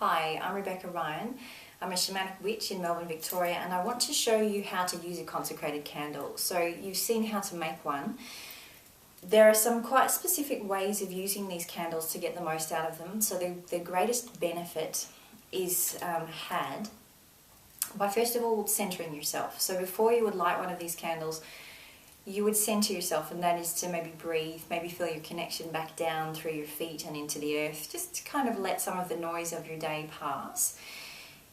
Hi, I'm Rebecca Ryan. I'm a shamanic witch in Melbourne, Victoria, and I want to show you how to use a consecrated candle. So you've seen how to make one. There are some quite specific ways of using these candles to get the most out of them. So the greatest benefit is had by first of all centering yourself. So before you would light one of these candles, you would center yourself, and that is to maybe breathe, maybe feel your connection back down through your feet and into the earth, just to kind of let some of the noise of your day pass.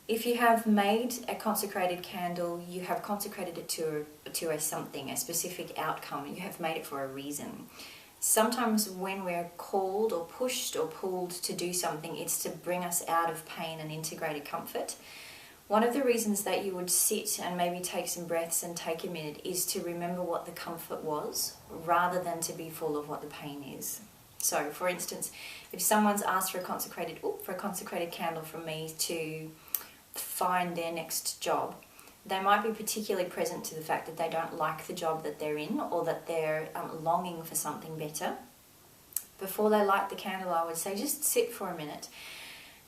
If you have made a consecrated candle, you have consecrated it to a something, a specific outcome. You have made it for a reason. Sometimes when we're called or pushed or pulled to do something, it's to bring us out of pain and integrated comfort. One of the reasons that you would sit and maybe take some breaths and take a minute is to remember what the comfort was, rather than to be full of what the pain is. So, for instance, if someone's asked for a consecrated candle from me to find their next job, they might be particularly present to the fact that they don't like the job that they're in, or that they're longing for something better. Before they light the candle, I would say just sit for a minute.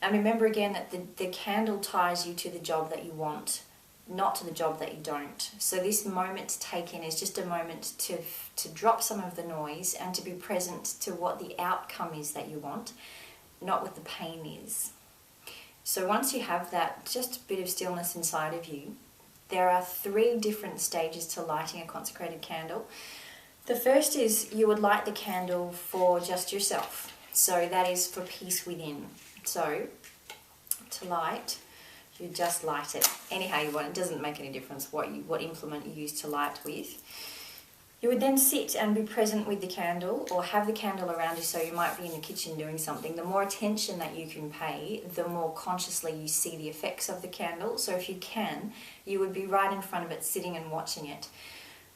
And remember again that the candle ties you to the job that you want, not to the job that you don't. So this moment to take in is just a moment to drop some of the noise and to be present to what the outcome is that you want, not what the pain is. So once you have that, just a bit of stillness inside of you, there are 3 different stages to lighting a consecrated candle. The first is you would light the candle for just yourself. So that is for peace within. So, to light, you just light it anyhow you want. It doesn't make any difference what implement you use to light with. You would then sit and be present with the candle, or have the candle around you. So you might be in the kitchen doing something. The more attention that you can pay, the more consciously you see the effects of the candle. So if you can, you would be right in front of it, sitting and watching it.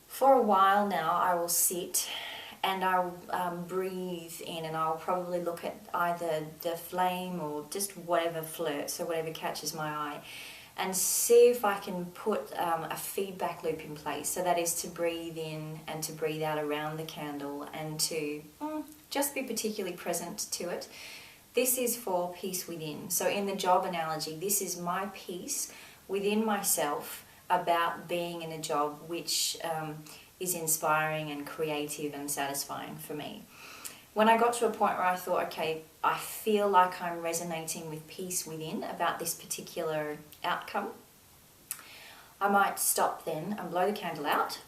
For a while now, I will sit and I'll breathe in, and I'll probably look at either the flame or just whatever flirts or whatever catches my eye, and see if I can put a feedback loop in place. So that is to breathe in and to breathe out around the candle, and to just be particularly present to it. This is for peace within. So in the job analogy, this is my peace within myself about being in a job which is inspiring and creative and satisfying for me. When I got to a point where I thought, okay, I feel like I'm resonating with peace within about this particular outcome, I might stop then and blow the candle out,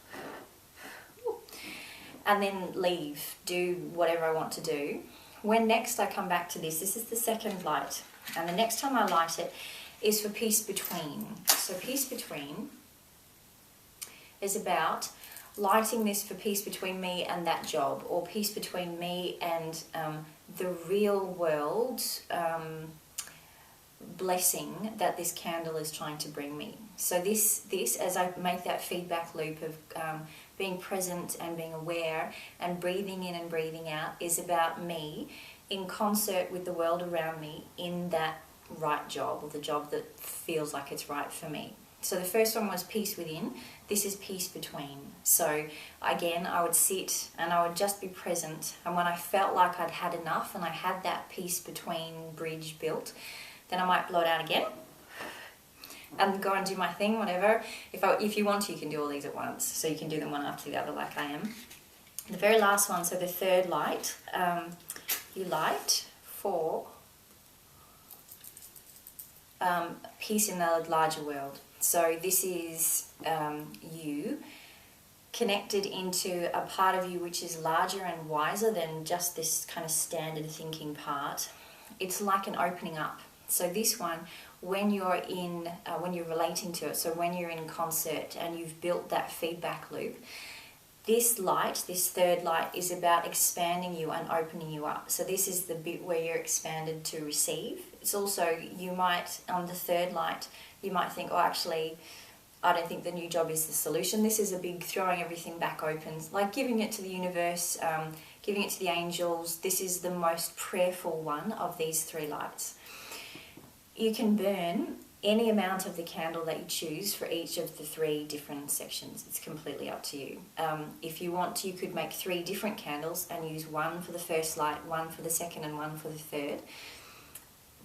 and then leave, do whatever I want to do. When next I come back to this is the second light, and the next time I light it is for peace between. So peace between is about lighting this for peace between me and that job, or peace between me and the real world blessing that this candle is trying to bring me. So this as I make that feedback loop of being present and being aware and breathing in and breathing out, is about me in concert with the world around me in that right job, or the job that feels like it's right for me. So the first one was peace within. This is peace between. So again, I would sit and I would just be present. And when I felt like I'd had enough and I had that peace between bridge built, then I might blow it out again and go and do my thing, whatever. If you want to, you can do all these at once. So you can do them one after the other like I am. The very last one, so the third light, you light for peace in the larger world. So this is you connected into a part of you which is larger and wiser than just this kind of standard thinking part. It's like an opening up. So this one, when you're relating to it, so when you're in concert and you've built that feedback loop, this light, this third light, is about expanding you and opening you up. So this is the bit where you're expanded to receive. It's also, you might, on the third light, you might think, oh, actually, I don't think the new job is the solution. This is a big throwing everything back open, like giving it to the universe, giving it to the angels. This is the most prayerful one of these 3 lights. You can burn any amount of the candle that you choose for each of the 3 different sections. It's completely up to you. If you want to, you could make 3 different candles and use one for the first light, one for the second, and one for the third.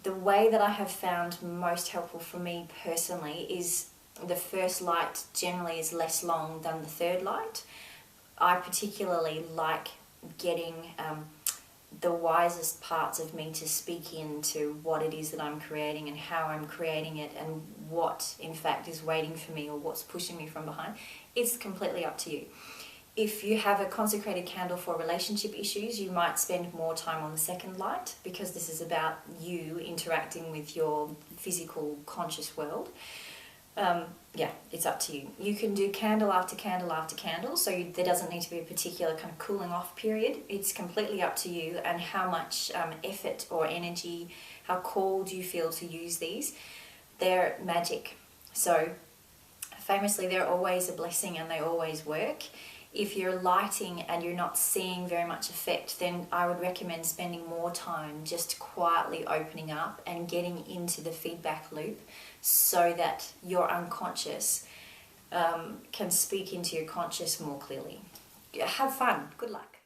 The way that I have found most helpful for me personally is the first light generally is less long than the third light. I particularly like getting the wisest parts of me to speak into what it is that I'm creating and how I'm creating it and what in fact is waiting for me or what's pushing me from behind. It's completely up to you. If you have a consecrated candle for relationship issues, you might spend more time on the second light because this is about you interacting with your physical conscious world. Yeah, it's up to you. You can do candle after candle after candle, so there doesn't need to be a particular kind of cooling off period. It's completely up to you and how much effort or energy, how called you feel to use these. They're magic. So famously, they're always a blessing and they always work. If you're lighting and you're not seeing very much effect, then I would recommend spending more time just quietly opening up and getting into the feedback loop so that your unconscious can speak into your conscious more clearly. Have fun. Good luck.